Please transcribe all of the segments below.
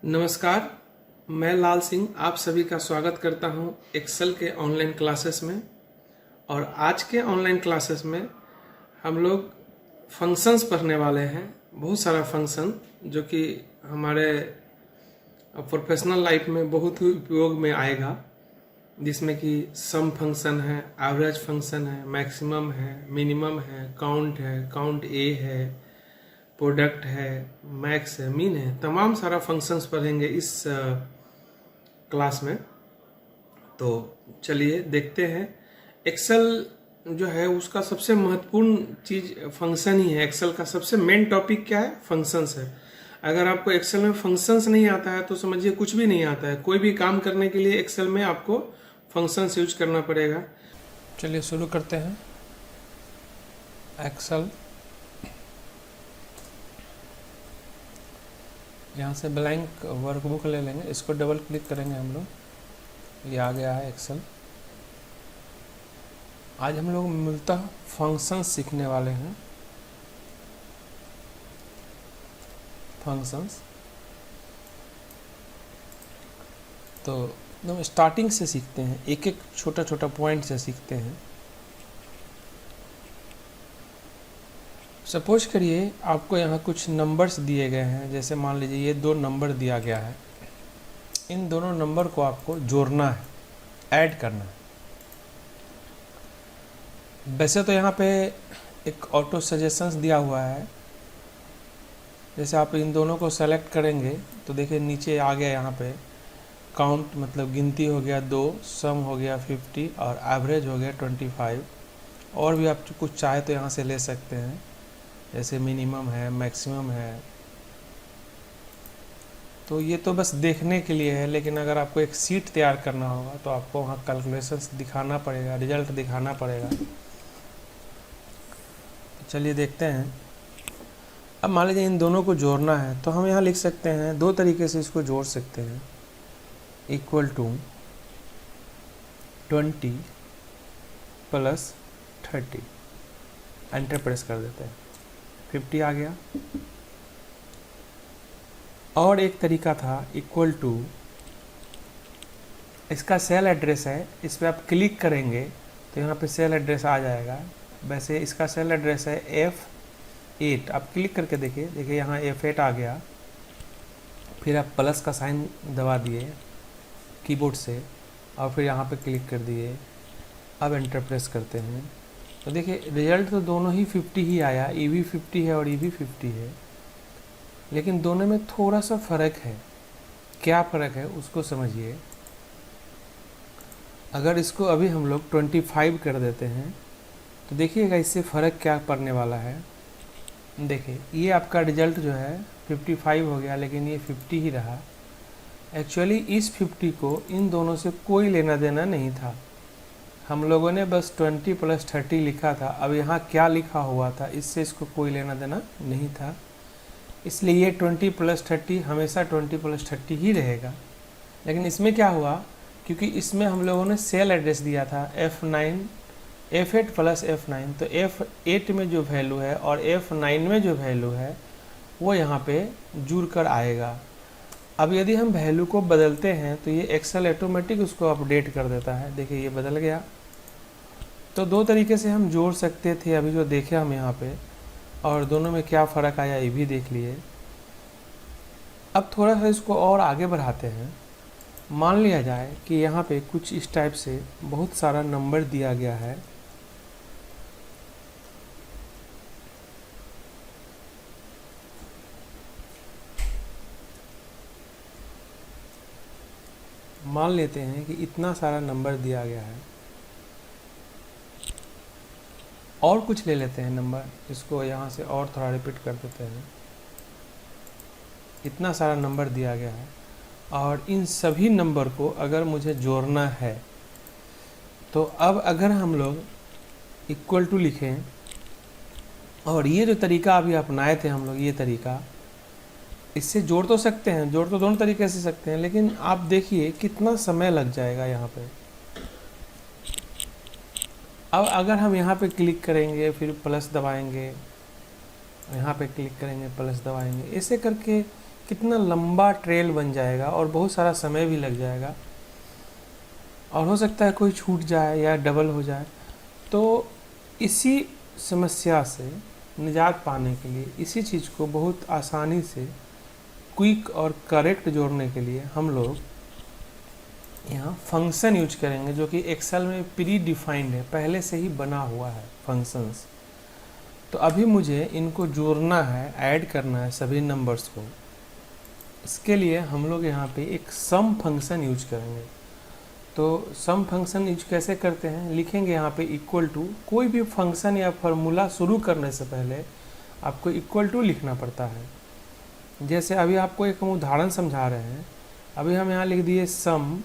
नमस्कार, मैं लाल सिंह आप सभी का स्वागत करता हूं एक्सेल के ऑनलाइन क्लासेस में। और आज के ऑनलाइन क्लासेस में हम लोग फंक्शंस पढ़ने वाले हैं। बहुत सारा फंक्शन जो कि हमारे प्रोफेशनल लाइफ में बहुत ही उपयोग में आएगा, जिसमें कि सम फंक्शन है, एवरेज फंक्शन है, मैक्सिमम है, मिनिमम है, काउंट ए है, प्रोडक्ट है, मैक्स है, मीन है। तमाम सारा फंक्शंस पढ़ेंगे इस क्लास में। तो चलिए देखते हैं। एक्सेल जो है उसका सबसे महत्वपूर्ण चीज फंक्शन ही है। एक्सेल का सबसे मेन टॉपिक क्या है? फंक्शंस है। अगर आपको एक्सेल में फंक्शंस नहीं आता है तो समझिए कुछ भी नहीं आता है। कोई भी काम करने के लिए एक्सेल में आपको फंक्शंस यूज करना पड़ेगा। चलिए शुरू करते हैं। एक्सेल, यहाँ से ब्लैंक वर्कबुक ले लेंगे, इसको डबल क्लिक करेंगे हम लोग, ये आ गया है एक्सेल। आज हम लोग मूलतः फंक्शंस सीखने वाले हैं। फंक्शंस तो एकदम स्टार्टिंग से सीखते हैं, एक एक छोटा छोटा पॉइंट से सीखते हैं। सपोज करिए आपको यहाँ कुछ नंबर्स दिए गए हैं, जैसे मान लीजिए ये 2 नंबर दिया गया है। इन दोनों नंबर को आपको जोड़ना है, ऐड करना है। वैसे तो यहाँ पे एक ऑटो सजेशंस दिया हुआ है। जैसे आप इन दोनों को सेलेक्ट करेंगे तो देखिए नीचे आ गया, यहाँ पे काउंट मतलब गिनती हो गया 2, सम हो गया 50 और एवरेज हो गया 25। और भी आप कुछ चाहे तो यहाँ से ले सकते हैं, जैसे मिनिमम है, मैक्सिमम है। तो ये तो बस देखने के लिए है, लेकिन अगर आपको एक सीट तैयार करना होगा तो आपको वहाँ कैलकुलेशंस दिखाना पड़ेगा, रिजल्ट दिखाना पड़ेगा। चलिए देखते हैं। अब मान लीजिए इन दोनों को जोड़ना है तो हम यहाँ लिख सकते हैं, 2 तरीके से इसको जोड़ सकते हैं। इक्वल टू 20 + 30, एंटर प्रेस कर देते हैं, 50 आ गया। और एक तरीका था इक्वल टू, इसका सेल एड्रेस है, इस पर आप क्लिक करेंगे तो यहाँ पे सेल एड्रेस आ जाएगा। वैसे इसका सेल एड्रेस है F8। आप क्लिक करके देखिए यहाँ F8 आ गया। फिर आप प्लस का साइन दबा दिए कीबोर्ड से और फिर यहाँ पे क्लिक कर दिए। अब एंटर प्रेस करते हैं तो देखिए रिजल्ट तो दोनों ही 50 ही आया। ये भी 50 है और ये भी 50 है, लेकिन दोनों में थोड़ा सा फ़र्क है। क्या फ़र्क है उसको समझिए। अगर इसको अभी हम लोग 25 कर देते हैं तो देखिएगा इससे फ़र्क क्या पड़ने वाला है। देखिए ये आपका रिजल्ट जो है 55 हो गया, लेकिन ये 50 ही रहा। एक्चुअली इस 50 को इन दोनों से कोई लेना देना नहीं था। हम लोगों ने बस 20 + 30 लिखा था। अब यहाँ क्या लिखा हुआ था इससे इसको कोई लेना देना नहीं था, इसलिए ये 20 + 30 हमेशा 20 + 30 ही रहेगा। लेकिन इसमें क्या हुआ, क्योंकि इसमें हम लोगों ने सेल एड्रेस दिया था F8 + F9, तो F8 में जो वैल्यू है और F9 में जो वैल्यू है वो यहाँ पे जुड़ कर आएगा। अब यदि हम वैल्यू को बदलते हैं तो ये एक्सेल ऑटोमेटिक उसको अपडेट कर देता है। देखिए ये बदल गया। तो 2 तरीके से हम जोड़ सकते थे, अभी जो देखे हम यहाँ पे, और दोनों में क्या फ़र्क आया ये भी देख लिए। अब थोड़ा सा इसको और आगे बढ़ाते हैं। मान लिया जाए कि यहाँ पे कुछ इस टाइप से बहुत सारा नंबर दिया गया है। मान लेते हैं कि इतना सारा नंबर दिया गया है। और कुछ ले लेते हैं नंबर, इसको यहाँ से और थोड़ा रिपीट कर देते हैं। इतना सारा नंबर दिया गया है और इन सभी नंबर को अगर मुझे जोड़ना है तो अब अगर हम लोग इक्वल टू लिखें, और ये जो तरीका अभी अपनाए थे हम लोग, ये तरीका, इससे जोड़ तो सकते हैं, जोड़ तो दोनों तरीके से सकते हैं, लेकिन आप देखिए कितना समय लग जाएगा यहाँ पे। अब अगर हम यहाँ पे क्लिक करेंगे, फिर प्लस दबाएंगे, यहाँ पे क्लिक करेंगे, प्लस दबाएंगे, ऐसे करके कितना लंबा ट्रेल बन जाएगा और बहुत सारा समय भी लग जाएगा, और हो सकता है कोई छूट जाए या डबल हो जाए। तो इसी समस्या से निजात पाने के लिए, इसी चीज़ को बहुत आसानी से क्विक और करेक्ट जोड़ने के लिए हम लोग यहाँ फंक्शन यूज करेंगे, जो कि एक्सेल में प्री डिफाइंड है, पहले से ही बना हुआ है फंक्शंस। तो अभी मुझे इनको जोड़ना है, ऐड करना है सभी नंबर्स को। इसके लिए हम लोग यहाँ पे एक सम फंक्शन यूज करेंगे। तो सम फंक्शन यूज कैसे करते हैं, लिखेंगे यहाँ पे इक्वल टू, कोई भी फंक्शन या फार्मूला शुरू करने से पहले आपको इक्वल टू लिखना पड़ता है। जैसे अभी आपको एक हम उदाहरण समझा रहे हैं, अभी हम यहाँ लिख दिए सम,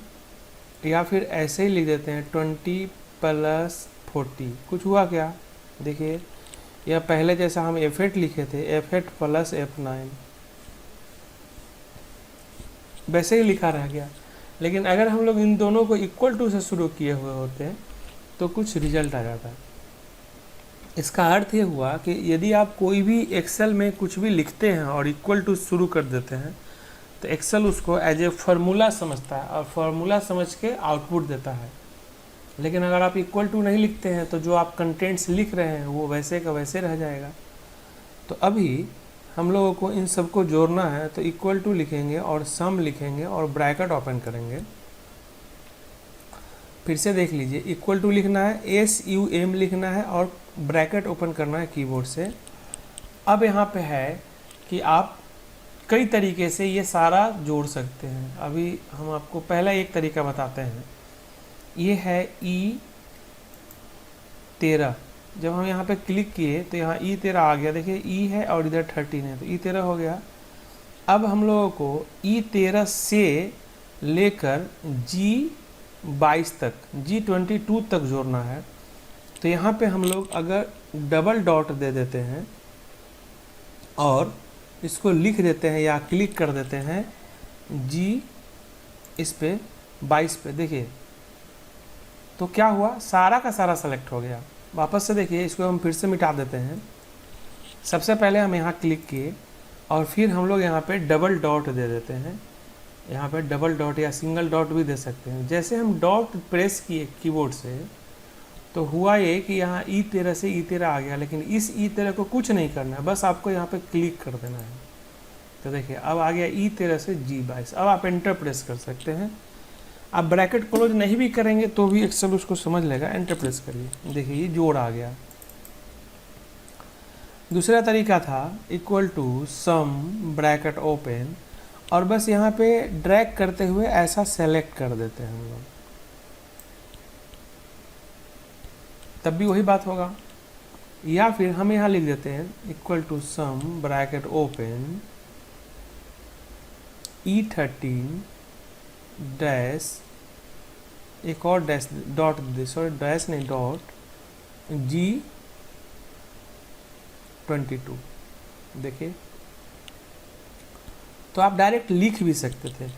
या फिर ऐसे ही लिख देते हैं 20 + 40। कुछ हुआ क्या, देखिए, या पहले जैसा हम F8 लिखे थे, F8 + F9, वैसे ही लिखा रह गया। लेकिन अगर हम लोग इन दोनों को इक्वल टू से शुरू किए हुए होते हैं तो कुछ रिजल्ट आ जाता है। इसका अर्थ ये हुआ कि यदि आप कोई भी एक्सेल में कुछ भी लिखते हैं और इक्वल टू शुरू कर देते हैं, तो एक्सेल उसको एज ए फार्मूला समझता है और फार्मूला समझ के आउटपुट देता है। लेकिन अगर आप इक्वल टू नहीं लिखते हैं तो जो आप कंटेंट्स लिख रहे हैं वो वैसे का वैसे रह जाएगा। तो अभी हम लोगों को इन सबको जोड़ना है, तो इक्वल टू लिखेंगे और सम लिखेंगे और ब्रैकेट ओपन करेंगे। फिर से देख लीजिए, इक्वल टू लिखना है, SUM लिखना है और ब्रैकेट ओपन करना है कीबोर्ड से। अब यहाँ पे है कि आप कई तरीके से ये सारा जोड़ सकते हैं। अभी हम आपको पहला एक तरीका बताते हैं। ये है E13। जब हम यहाँ पे क्लिक किए तो यहाँ E13 आ गया, देखिए E है और इधर 13 है, तो E13 हो गया। अब हम लोगों को E13 से लेकर G22 तक, G22 तक जोड़ना है। तो यहाँ पे हम लोग अगर डबल डॉट दे देते हैं और इसको लिख देते हैं या क्लिक कर देते हैं G इस पे 22 पे, देखिए तो क्या हुआ, सारा का सारा सेलेक्ट हो गया। वापस से देखिए, इसको हम फिर से मिटा देते हैं। सबसे पहले हम यहाँ क्लिक किए और फिर हम लोग यहाँ पे डबल डॉट दे देते हैं। यहाँ पे डबल डॉट या सिंगल डॉट भी दे सकते हैं। जैसे हम डॉट प्रेस किए कीबोर्ड से, तो हुआ ये कि यहाँ E13 से E13 आ गया, लेकिन इस E13 को कुछ नहीं करना है, बस आपको यहाँ पे क्लिक कर देना है। तो देखिए अब आ गया E13 से G22। अब आप एंटर प्रेस कर सकते हैं। आप ब्रैकेट क्लोज नहीं भी करेंगे तो भी एक्सेल उसको समझ लेगा। एंटर प्रेस करिए, देखिए ये जोड़ आ गया। दूसरा तरीका था equal to sum bracket open, और बस यहाँ पे ड्रैग करते हुए ऐसा सेलेक्ट कर देते हैं हम लोग, तब भी वही बात होगा। या फिर हम यहाँ लिख देते हैं equal to sum bracket open E13 dash, एक और डैश डॉट, सॉरी डैश नहीं डॉट, G22। देखिए, तो आप डायरेक्ट लिख भी सकते थे।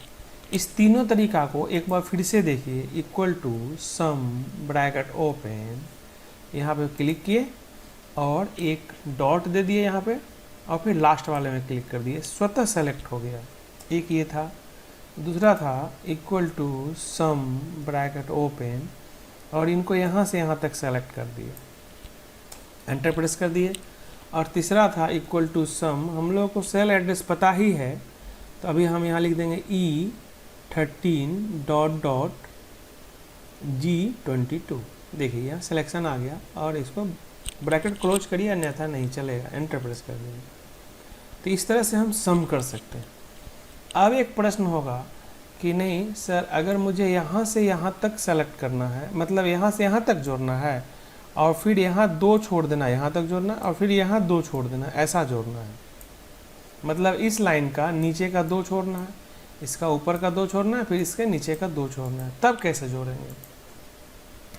इस तीनों तरीका को एक बार फिर से देखिए, equal to sum bracket open, यहाँ पे क्लिक किए और एक डॉट दे दिए यहाँ पे, और फिर लास्ट वाले में क्लिक कर दिए, स्वतः सेलेक्ट हो गया। एक ये था। दूसरा था equal to sum bracket open, और इनको यहाँ से यहाँ तक सेलेक्ट कर दिए, एंटर प्रेस कर दिए। और तीसरा था इक्वल टू सम, हम लोगों को सेल एड्रेस पता ही है, तो अभी हम यहाँ लिख देंगे E13 डॉट डॉट G22। देखिए यहाँ सिलेक्शन आ गया, और इसको ब्रैकेट क्लोज करिए अन्यथा नहीं चलेगा, एंटर प्रेस कर देंगे। तो इस तरह से हम सम कर सकते हैं। अब एक प्रश्न होगा कि नहीं सर, अगर मुझे यहाँ से यहाँ तक सेलेक्ट करना है, मतलब यहाँ से यहाँ तक जोड़ना है और फिर यहाँ 2 छोड़ देना, यहाँ तक जोड़ना और फिर यहाँ 2 छोड़ देना, ऐसा जोड़ना है, मतलब इस लाइन का नीचे का 2 छोड़ना है, इसका ऊपर का 2 छोड़ना है, फिर इसके नीचे का 2 छोड़ना है, तब कैसे जोड़ेंगे।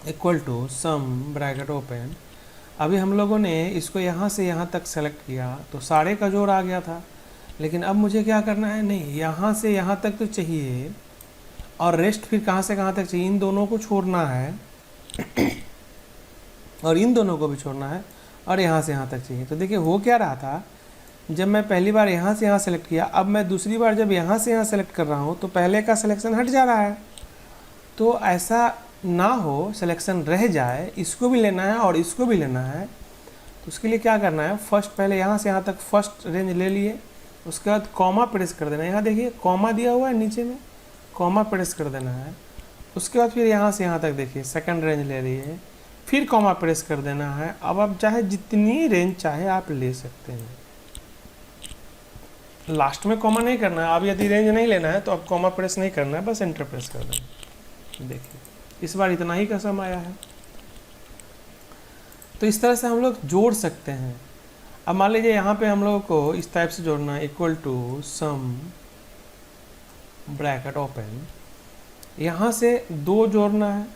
Equal to sum bracket open, अभी हम लोगों ने इसको यहाँ से यहाँ तक सेलेक्ट किया तो सारे का जोड़ आ गया था, लेकिन अब मुझे क्या करना है, नहीं यहाँ से यहाँ तक तो चाहिए और रेस्ट फिर कहाँ से कहाँ तक चाहिए, इन दोनों को छोड़ना है और इन दोनों को भी छोड़ना है और यहाँ से यहाँ तक चाहिए। तो देखिए हो क्या रहा था जब मैं पहली बार यहाँ से यहाँ सेलेक्ट किया, अब मैं दूसरी बार जब यहाँ से यहाँ सेलेक्ट कर रहा हूँ तो पहले का सिलेक्शन हट जा रहा है। तो ऐसा ना हो, सिलेक्शन रह जाए, इसको भी लेना है और इसको भी लेना है। तो उसके लिए क्या करना है, फर्स्ट पहले यहाँ से यहाँ तक फर्स्ट रेंज ले लिए, उसके बाद कॉमा प्रेस कर देना है। यहाँ देखिए कॉमा दिया हुआ है नीचे में, कॉमा प्रेस कर देना है। उसके बाद फिर यहाँ से यहाँ तक देखिए सेकंड रेंज ले रही है, फिर कॉमा प्रेस कर देना है। अब आप चाहे जितनी रेंज चाहे आप ले सकते हैं, लास्ट में कॉमा नहीं करना है। अब यदि रेंज नहीं लेना है तो अब कॉमा प्रेस नहीं करना है, बस एंटर प्रेस कर देना। देखिए इस बार इतना ही का सम आया है। तो इस तरह से हम लोग जोड़ सकते हैं। अब मान लीजिए यहाँ पे हम लोगों को इस टाइप से जोड़ना है, equal to sum bracket open, यहाँ से 2 जोड़ना है,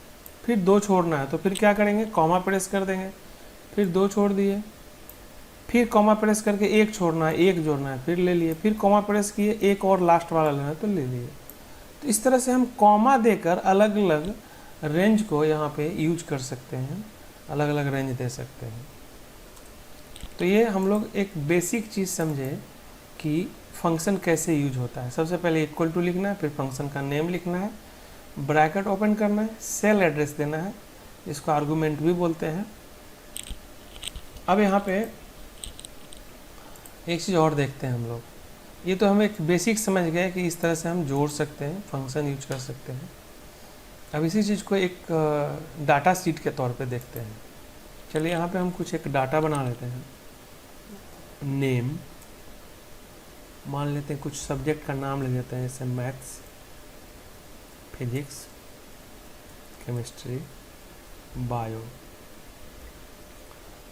फिर 2 छोड़ना है। तो फिर क्या करेंगे, कॉमा प्रेस कर देंगे, फिर 2 छोड़ दिए, फिर कॉमा प्रेस करके 1 छोड़ना है, 1 जोड़ना है, फिर ले लिए, फिर कॉमा प्रेस किए, 1 और लास्ट वाला लेना है तो ले लिए। तो इस तरह से हम कॉमा देकर अलग अलग रेंज को यहाँ पे यूज कर सकते हैं, अलग अलग रेंज दे सकते हैं। तो ये हम लोग एक बेसिक चीज़ समझे कि फंक्शन कैसे यूज होता है। सबसे पहले इक्वल टू लिखना है, फिर फंक्शन का नेम लिखना है, ब्रैकेट ओपन करना है, सेल एड्रेस देना है, इसको आर्गुमेंट भी बोलते हैं। अब यहाँ पे एक चीज़ और देखते हैं हम लोग। ये तो हम एक बेसिक समझ गए कि इस तरह से हम जोड़ सकते हैं, फंक्शन यूज कर सकते हैं। अब इसी चीज़ को एक डाटा शीट के तौर पे देखते हैं। चलिए यहाँ पे हम कुछ एक डाटा बना लेते हैं। नेम मान लेते हैं, कुछ सब्जेक्ट का नाम ले लेते हैं, जैसे मैथ्स, फिजिक्स, केमिस्ट्री, बायो।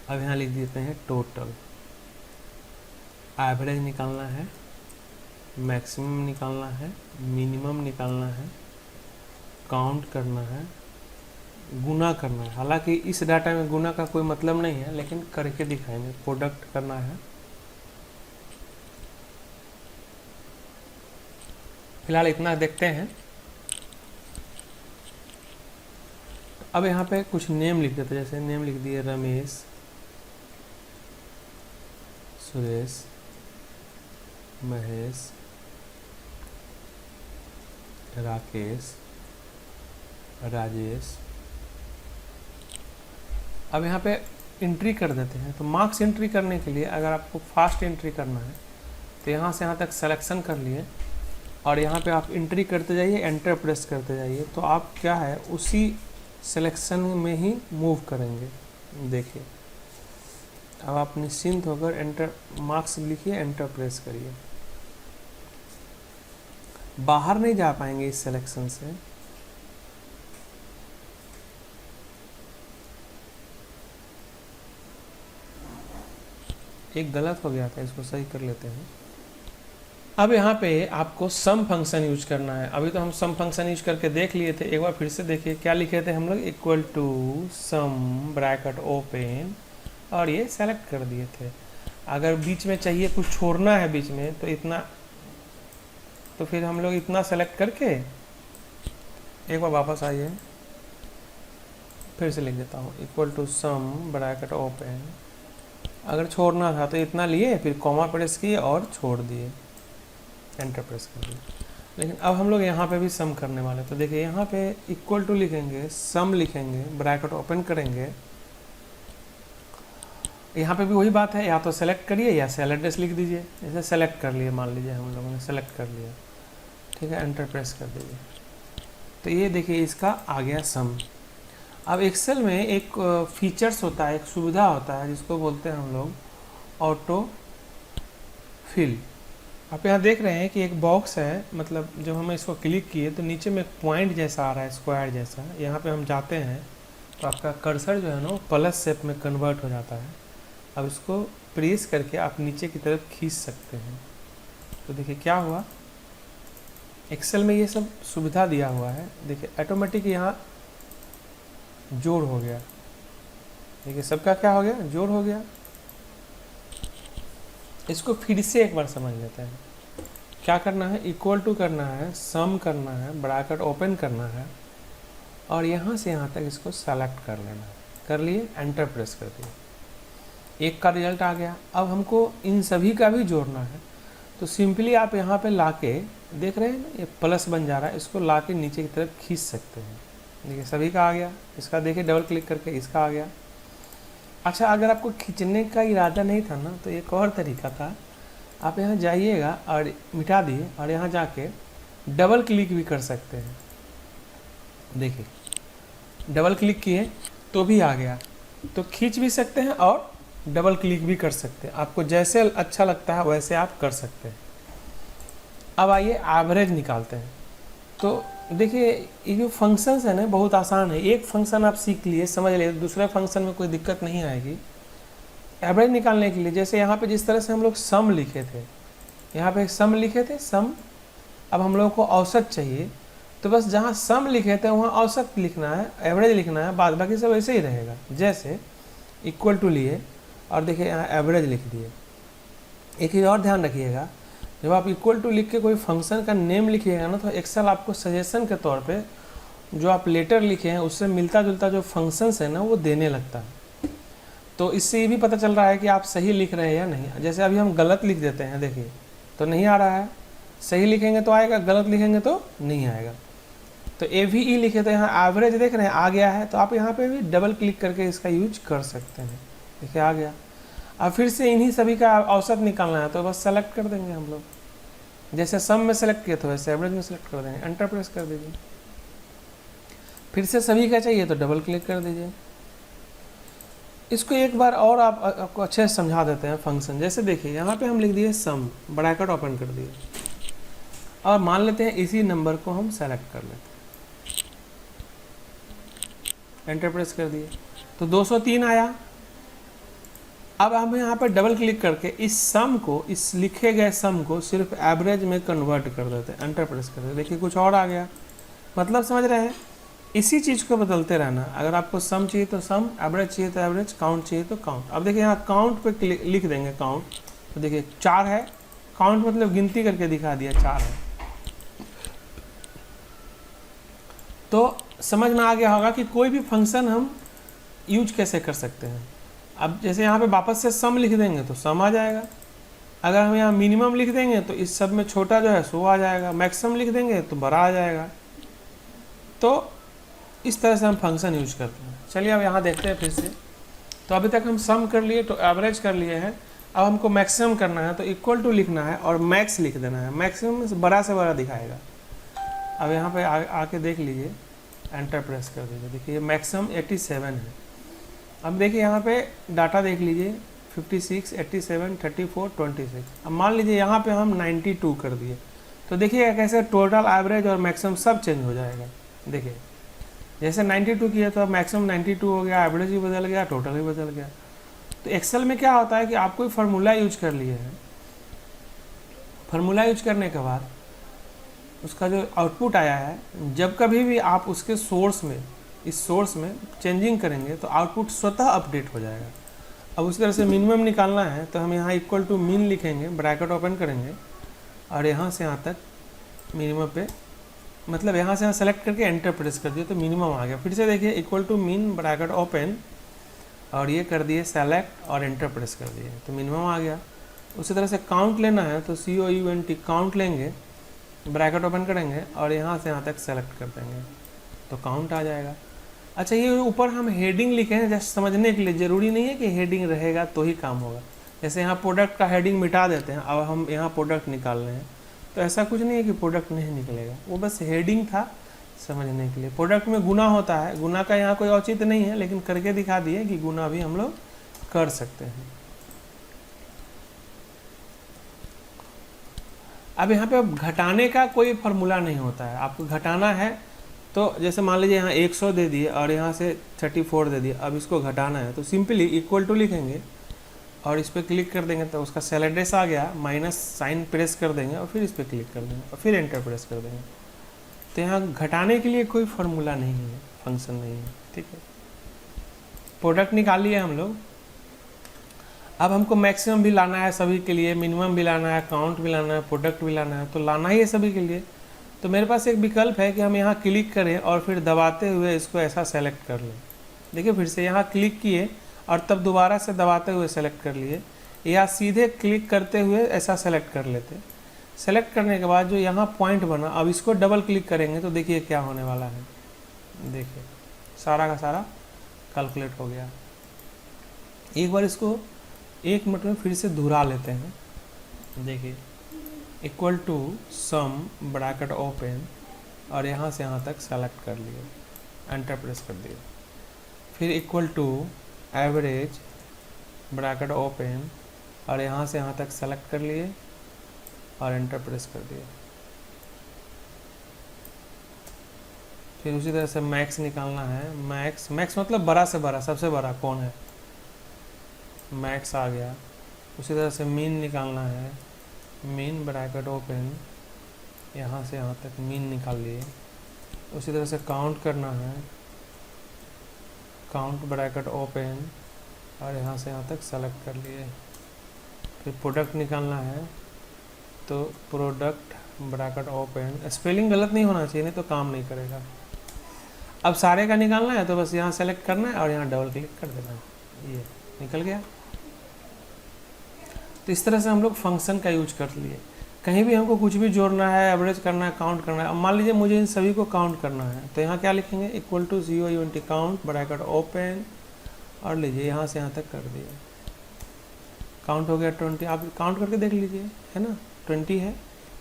अब यहाँ लिख देते हैं टोटल। एवरेज निकालना है, मैक्सिमम निकालना है, मिनिमम निकालना है, काउंट करना है, गुना करना है। हालांकि इस डाटा में गुना का कोई मतलब नहीं है, लेकिन करके दिखाएंगे। प्रोडक्ट करना है। फिलहाल इतना देखते हैं। अब यहाँ पे कुछ नेम लिख देते हैं, जैसे नेम लिख दिए रमेश, सुरेश, महेश, राकेश, राजेश। अब यहाँ पे एंट्री कर देते हैं। तो मार्क्स एंट्री करने के लिए अगर आपको फास्ट एंट्री करना है तो यहाँ से यहाँ तक सिलेक्शन कर लिए और यहाँ पे आप एंट्री करते जाइए, एंटर प्रेस करते जाइए। तो आप क्या है उसी सिलेक्शन में ही मूव करेंगे। देखिए अब आप निश्चिंत होकर एंटर मार्क्स लिखिए, एंटर प्रेस करिए। बाहर नहीं जा पाएंगे इस सिलेक्शन से। एक गलत हो गया था, इसको सही कर लेते हैं। अब यहाँ पे आपको सम फंक्शन यूज करना है। अभी तो हम सम फंक्शन यूज करके देख लिए थे, एक बार फिर से देखिए क्या लिखे थे हम लोग, equal to sum bracket open, और ये सेलेक्ट कर दिए थे। अगर बीच में चाहिए कुछ छोड़ना है बीच में तो इतना, तो फिर हम लोग इतना सेलेक्ट करके एक बार वापस आइए, फिर से लिख देता हूँ equal to sum bracket open. अगर छोड़ना था तो इतना लिए, फिर कॉमा प्रेस किए और छोड़ दिए, एंटर प्रेस कर दिए। लेकिन अब हम लोग यहाँ पे भी सम करने वाले। तो देखिए यहाँ पे इक्वल टू लिखेंगे, सम लिखेंगे, ब्रैकेट ओपन करेंगे। यहाँ पे भी वही बात है, या तो सेलेक्ट करिए या सेल एड्रेस लिख दीजिए। जैसे सेलेक्ट कर लिए, मान लीजिए हम लोगों ने सेलेक्ट कर लिया, ठीक है, एंटर प्रेस कर दीजिए। तो ये देखिए इसका आ गया सम। अब एक्सेल में एक फीचर्स होता है, एक सुविधा होता है जिसको बोलते हैं हम लोग ऑटो फिल। आप यहाँ देख रहे हैं कि एक बॉक्स है, मतलब जब हम इसको क्लिक किए तो नीचे में एक पॉइंट जैसा आ रहा है, स्क्वायर जैसा। यहाँ पे हम जाते हैं तो आपका कर्सर जो है ना प्लस शेप में कन्वर्ट हो जाता है। अब इसको प्रेस करके आप नीचे की तरफ खींच सकते हैं। तो देखिए क्या हुआ, एक्सेल में ये सब सुविधा दिया हुआ है। देखिए ऑटोमेटिक यहाँ जोड़ हो गया। देखिए सबका क्या हो गया, जोड़ हो गया। इसको फिर से एक बार समझ लेते हैं। क्या करना है, इक्वल टू करना है, सम करना है, ब्रैकेट ओपन करना है और यहाँ से यहाँ तक इसको सेलेक्ट कर लेना है। कर लिए, एंटर प्रेस कर दिए। एक का रिजल्ट आ गया। अब हमको इन सभी का भी जोड़ना है, तो सिंपली आप यहाँ पे लाके देख रहे हैं ना, ये प्लस बन जा रहा है, इसको लाके नीचे की तरफ खींच सकते हैं। देखिए सभी का आ गया, इसका देखिए डबल क्लिक करके इसका आ गया। अच्छा, अगर आपको खींचने का इरादा नहीं था ना, तो एक और तरीका था, आप यहाँ जाइएगा और मिटा दिए और यहाँ जाके डबल क्लिक भी कर सकते हैं। देखिए डबल क्लिक किए तो भी आ गया, तो खींच भी सकते हैं और डबल क्लिक भी कर सकते हैं, आपको जैसे अच्छा लगता है वैसे आप कर सकते हैं। अब आइए एवरेज निकालते हैं। तो देखिए ये जो फंक्शंस है ना बहुत आसान है, एक फंक्शन आप सीख लिए समझ लिए, दूसरे फंक्शन में कोई दिक्कत नहीं आएगी। एवरेज निकालने के लिए जैसे यहाँ पे जिस तरह से हम लोग सम लिखे थे, यहाँ पे सम लिखे थे सम, अब हम लोगों को औसत चाहिए, तो बस जहाँ सम लिखे थे वहाँ औसत लिखना है, एवरेज लिखना है, बाद बाकी सब ऐसे ही रहेगा। जैसे इक्वल टू लिए और देखिए यहाँ एवरेज लिख दिए। एक चीज़ और ध्यान रखिएगा, जब आप इक्वल टू लिख के कोई फंक्शन का नेम लिखिएगा ना, तो एक्सेल आपको सजेशन के तौर पे जो आप लेटर लिखे हैं उससे मिलता जुलता जो फंक्शंस है ना वो देने लगता है। तो इससे ये भी पता चल रहा है कि आप सही लिख रहे हैं या नहीं। जैसे अभी हम गलत लिख देते हैं, देखिए तो नहीं आ रहा है, सही लिखेंगे तो आएगा, गलत लिखेंगे तो नहीं आएगा। तो AVE लिखे तो यहाँ एवरेज देख रहे हैं आ गया है, तो आप यहाँ पे भी डबल क्लिक करके इसका यूज कर सकते हैं। देखिए आ गया। अब फिर से इन्हीं सभी का औसत निकालना है, तो बस सेलेक्ट कर देंगे हम लोग, जैसे सम में सेलेक्ट किया तो वैसे एवरेज में सेलेक्ट कर देंगे, एंटर प्रेस कर दीजिए। फिर से सभी का चाहिए तो डबल क्लिक कर दीजिए। इसको एक बार और आपको अच्छे से समझा देते हैं फंक्शन। जैसे देखिए यहाँ पे हम लिख दिए सम, ब्रैकेट ओपन कर दिए और मान लेते हैं इसी नंबर को हम सेलेक्ट कर लेते हैं, एंटर प्रेस कर दिए तो 203 आया। अब हम यहाँ पर डबल क्लिक करके इस सम को, इस लिखे गए सम को सिर्फ एवरेज में कन्वर्ट कर देते हैं, एंटर प्रेस कर देते। देखिए कुछ और आ गया, मतलब समझ रहे हैं, इसी चीज़ को बदलते रहना। अगर आपको सम चाहिए तो सम, एवरेज चाहिए तो एवरेज, काउंट चाहिए तो काउंट। अब देखिए यहाँ काउंट पे लिख देंगे काउंट, तो देखिए 4 है, काउंट मतलब गिनती करके दिखा दिया 4 है। तो समझ में आ गया होगा कि कोई भी फंक्शन हम यूज कैसे कर सकते हैं। अब जैसे यहाँ पे वापस से सम लिख देंगे तो सम आ जाएगा, अगर हम यहाँ मिनिमम लिख देंगे तो इस सब में छोटा जो है सो आ जाएगा, मैक्सिमम लिख देंगे तो बड़ा आ जाएगा। तो इस तरह से हम फंक्शन यूज करते हैं। चलिए अब यहाँ देखते हैं फिर से। तो अभी तक हम सम कर लिए, तो एवरेज कर लिए हैं, अब हमको मैक्सिमम करना है, तो इक्वल टू लिखना है और मैक्स लिख देना है, मैक्सिमम से बड़ा दिखाएगा। अब यहाँ पे आके देख लीजिए, एंटर प्रेस कर दीजिए, देखिए मैक्सिमम 87 है। अब देखिए यहाँ पे डाटा देख लीजिए 56, 87, 34, 26। अब मान लीजिए यहाँ पे हम 92 कर दिए, तो देखिए कैसे टोटल, एवरेज और मैक्सिमम सब चेंज हो जाएगा। देखिए जैसे 92 किया तो अब मैक्सिमम 92 हो गया, एवरेज भी बदल गया, टोटल भी बदल गया। तो एक्सेल में क्या होता है कि आप कोई फार्मूला यूज कर लिए हैं, फार्मूला यूज करने के बाद उसका जो आउटपुट आया है, जब कभी भी आप उसके सोर्स में, इस सोर्स में चेंजिंग करेंगे तो आउटपुट स्वतः अपडेट हो जाएगा। अब उस तरह से मिनिमम निकालना है, तो हम यहाँ इक्वल टू मिन लिखेंगे, ब्रैकेट ओपन करेंगे और यहाँ से यहाँ तक मिनिमम पे, मतलब यहाँ से यहाँ सेलेक्ट करके एंटर प्रेस कर दिए तो मिनिमम आ गया। फिर से देखिए इक्वल टू मिन ब्रैकेट ओपन और ये कर दिए सेलेक्ट और एंटर प्रेस कर दिए तो मिनिमम आ गया। उसी तरह से काउंट लेना है तो COUNT काउंट लेंगे, ब्रैकेट ओपन करेंगे और यहाँ से यहाँ तक सेलेक्ट कर देंगे तो काउंट आ जाएगा। अच्छा, ये ऊपर हम हेडिंग लिखे हैं जस्ट समझने के लिए, ज़रूरी नहीं है कि हेडिंग रहेगा तो ही काम होगा। जैसे यहाँ प्रोडक्ट का हेडिंग मिटा देते हैं, अब हम यहाँ प्रोडक्ट निकाल रहे हैं, तो ऐसा कुछ नहीं है कि प्रोडक्ट नहीं निकलेगा, वो बस हेडिंग था समझने के लिए। प्रोडक्ट में गुना होता है, गुना का यहाँ कोई औचित्य नहीं है, लेकिन करके दिखा दिए कि गुना भी हम लोग कर सकते हैं। अब यहाँ पे घटाने का कोई फार्मूला नहीं होता है, आपको घटाना है तो जैसे मान लीजिए यहाँ 100 दे दिए और यहाँ से 34 दे दिए, अब इसको घटाना है तो सिंपली इक्वल टू लिखेंगे और इस पर क्लिक कर देंगे तो उसका सेल एड्रेस आ गया, माइनस साइन प्रेस कर देंगे और फिर इस पर क्लिक कर देंगे और फिर एंटर प्रेस कर देंगे। तो यहाँ घटाने के लिए कोई फार्मूला नहीं है, फंक्शन नहीं है, ठीक है। प्रोडक्ट निकाल लिए हम लोग, अब हमको मैक्सिमम भी लाना है सभी के लिए, मिनिमम भी लाना है, काउंट भी लाना है, प्रोडक्ट भी लाना है, तो लाना ही है सभी के लिए। तो मेरे पास एक विकल्प है कि हम यहाँ क्लिक करें और फिर दबाते हुए इसको ऐसा सेलेक्ट कर लें। देखिए फिर से यहाँ क्लिक किए और तब दोबारा से दबाते हुए सेलेक्ट कर लिए, या सीधे क्लिक करते हुए ऐसा सेलेक्ट कर लेते। सेलेक्ट करने के बाद जो यहाँ पॉइंट बना, अब इसको डबल क्लिक करेंगे तो देखिए क्या होने वाला है। देखिए सारा का सारा कैलकुलेट हो गया। एक बार इसको 1 मिनट में फिर से दोहरा लेते हैं। देखिए equal to sum bracket open और यहाँ से यहाँ तक सेलेक्ट कर लिए, एंटर प्रेस कर दिए। फिर equal to average bracket open और यहाँ से यहाँ तक सेलेक्ट कर लिए और एंटर प्रेस कर दिए। फिर उसी तरह से मैक्स निकालना है। मैक्स मतलब बड़ा से बड़ा, सबसे बड़ा कौन है, मैक्स आ गया। उसी तरह से मीन निकालना है। मीन ब्रैकेट ओपन, यहाँ से यहाँ तक मीन निकाल लिए। उसी तरह से काउंट करना है। काउंट ब्रैकेट ओपन और यहाँ से यहाँ तक सेलेक्ट कर लिए। फिर प्रोडक्ट निकालना है, तो प्रोडक्ट ब्रैकेट ओपन, स्पेलिंग गलत नहीं होना चाहिए, नहीं तो काम नहीं करेगा। अब सारे का निकालना है तो बस यहाँ सेलेक्ट करना है और यहाँ डबल क्लिक कर देना है, ये निकल गया। तो इस तरह से हम लोग फंक्शन का यूज कर लिए। कहीं भी हमको कुछ भी जोड़ना है, एवरेज करना है, काउंट करना है। अब मान लीजिए मुझे इन सभी को काउंट करना है, तो यहाँ क्या लिखेंगे, equal to 0 count bracket open और लीजिए यहाँ से यहाँ तक कर दिए। काउंट हो गया 20। आप काउंट करके देख लीजिए, है ना, 20 है,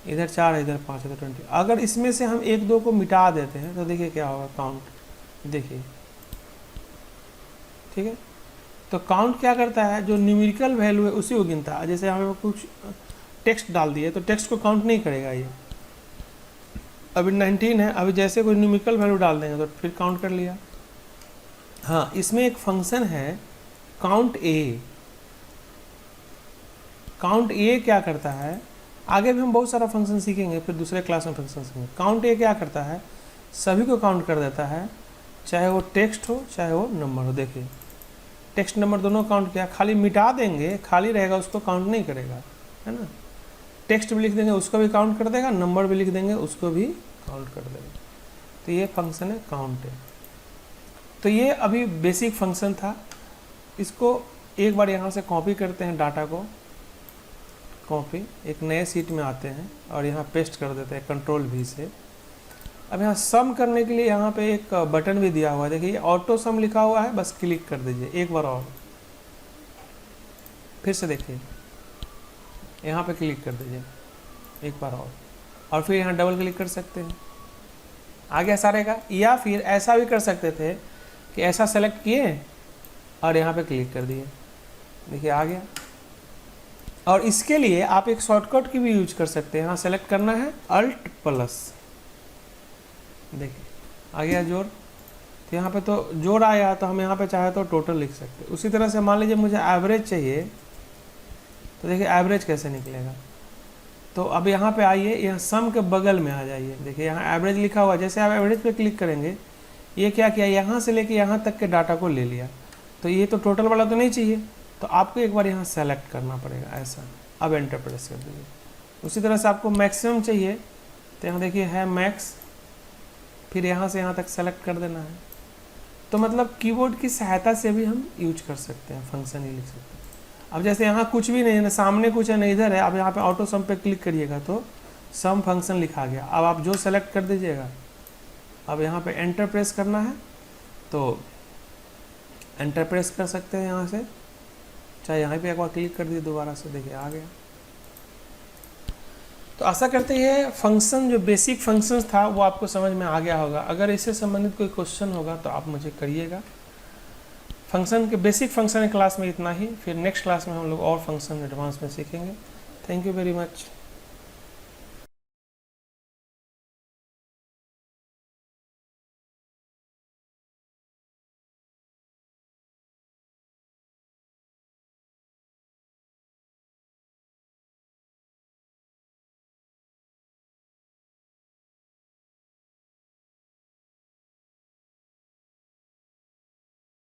इधर 4 है, इधर 5 है, तो 20। अगर इसमें से हम 1-2 को मिटा देते हैं तो देखिए क्या होगा, काउंट देखिए, ठीक है। तो काउंट क्या करता है, जो न्यूमेरिकल वैल्यू है उसी को गिनता है। जैसे हमें कुछ टेक्स्ट डाल दिए तो टेक्स्ट को काउंट नहीं करेगा ये। अभी 19 है, अभी जैसे कोई न्यूमेरिकल वैल्यू डाल देंगे तो फिर काउंट कर लिया। हाँ, इसमें एक फंक्शन है काउंट ए। काउंट ए क्या करता है, आगे भी हम बहुत सारा फंक्शन सीखेंगे, फिर दूसरे क्लास में फंक्शन सीखेंगे। काउंट ए क्या करता है, सभी को काउंट कर देता है, चाहे वो टेक्स्ट हो चाहे वो नंबर हो। देखिए टेक्स्ट नंबर दोनों काउंट किया, खाली मिटा देंगे, खाली रहेगा उसको काउंट नहीं करेगा, है ना। टेक्स्ट भी लिख देंगे उसको भी काउंट कर देगा, नंबर भी लिख देंगे उसको भी काउंट कर देगा। तो ये फंक्शन है काउंट है। तो ये अभी बेसिक फंक्शन था। इसको एक बार यहाँ से कॉपी करते हैं, डाटा को कॉपी, एक नए सीट में आते हैं और यहाँ पेस्ट कर देते हैं Ctrl+V से। अब यहाँ सम करने के लिए यहाँ पे एक बटन भी दिया हुआ है, देखिए ऑटो सम लिखा हुआ है, बस क्लिक कर दीजिए एक बार और। फिर से देखिए यहाँ पे क्लिक कर दीजिए एक बार और फिर यहाँ डबल क्लिक कर सकते हैं, आ गया सारे का। या फिर ऐसा भी कर सकते थे कि ऐसा सेलेक्ट किए और यहाँ पे क्लिक कर दिए, देखिए आ गया। और इसके लिए आप एक शॉर्टकट की भी यूज कर सकते हैं। यहाँ सेलेक्ट करना है Alt+, देखिए आ गया जोड़। तो यहाँ पे तो जोड़ आया, तो हम यहाँ पे चाहे तो टोटल लिख सकते हैं। उसी तरह से मान लीजिए मुझे एवरेज चाहिए, तो देखिए एवरेज कैसे निकलेगा। तो अब यहाँ पे आइए, यहाँ सम के बगल में आ जाइए, देखिए यहाँ एवरेज लिखा हुआ। जैसे आप एवरेज पे क्लिक करेंगे, ये क्या किया, यहाँ से लेके यहाँ तक के डाटा को ले लिया। तो ये तो टोटल वाला तो नहीं चाहिए, तो आपको एक बार यहाँ सेलेक्ट करना पड़ेगा ऐसा। अब एंटर प्रेस कर दीजिए। उसी तरह से आपको मैक्सिमम चाहिए, तो यहाँ देखिए है मैक्स, फिर यहाँ से यहाँ तक सेलेक्ट कर देना है। तो मतलब कीबोर्ड की सहायता से भी हम यूज कर सकते हैं, फंक्शन ही लिख सकते हैं। अब जैसे यहाँ कुछ भी नहीं है, ना सामने कुछ है ना इधर है, अब यहाँ पे ऑटो सम पे क्लिक करिएगा तो सम फंक्शन लिखा गया। अब आप जो सेलेक्ट कर दीजिएगा, अब यहाँ पे एंटर प्रेस करना है तो एंटर प्रेस कर सकते हैं यहाँ से, चाहे यहाँ पे एक बार क्लिक कर दिए दोबारा से, देखिए आ गया। तो आशा करते हैं फंक्शन, जो बेसिक फंक्शंस था वो आपको समझ में आ गया होगा। अगर इससे संबंधित कोई क्वेश्चन होगा तो आप मुझे करिएगा। फंक्शन के बेसिक फंक्शन क्लास में इतना ही, फिर नेक्स्ट क्लास में हम लोग और फंक्शन एडवांस में सीखेंगे। Thank you very much.